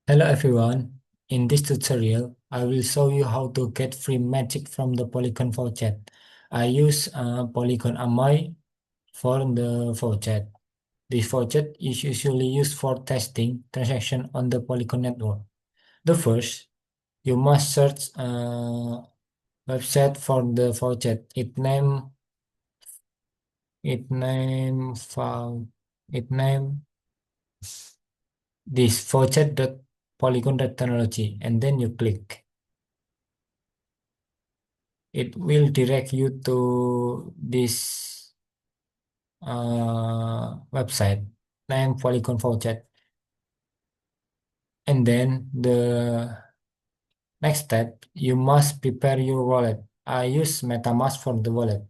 Hello everyone. In this tutorial, I will show you how to get free magic from the Polygon Faucet. I use Polygon Amoy for the faucet. This faucet is usually used for testing transactions on the Polygon network. The first, you must search a website for the faucet. It name file it name this faucet.polygon.technology and then you click. It will direct you to this website named Polygon Faucet. And then the next step, you must prepare your wallet. I use MetaMask for the wallet.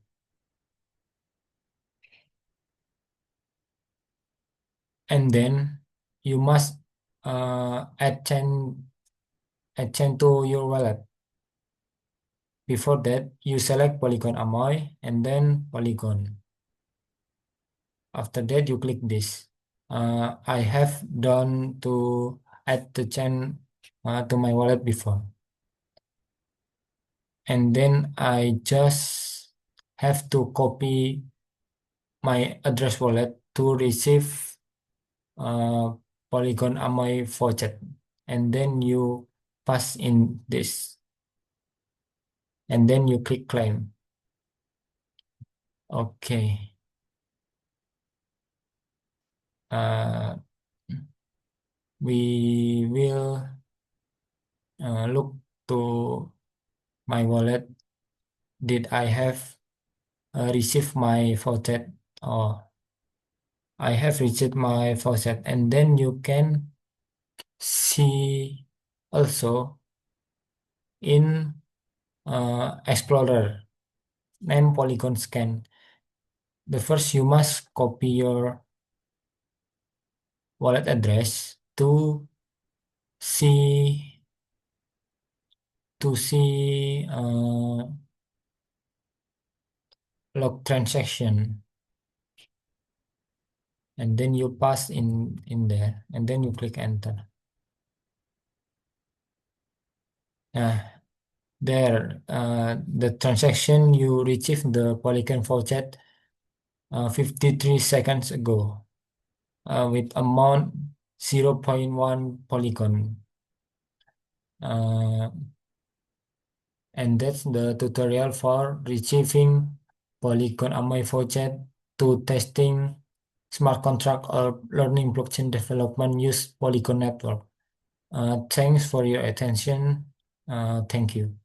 And then you must add chain to your wallet. Before that, you select Polygon Amoy and then Polygon. After that, you click this. I have done to add the chain to my wallet before. And then I just have to copy my address wallet to receive uh, Polygon Amoy Faucet. And then you pass in this. And then you click claim. Okay. Uh, we will look to my wallet. Did I have received my faucet? Or I have received my faucet. And then you can see also in Explorer name Polygon Scan. The first you must copy your wallet address see to see log transaction, and then you pass in there, and then you click enter. There the transaction you received the Polygon Faucet 53 seconds ago with amount 0.1 Polygon. Uh, and that's the tutorial for retrieving Polygon Amoy Faucet to testing smart contract or learning blockchain development use Polygon network. Thanks for your attention. Thank you.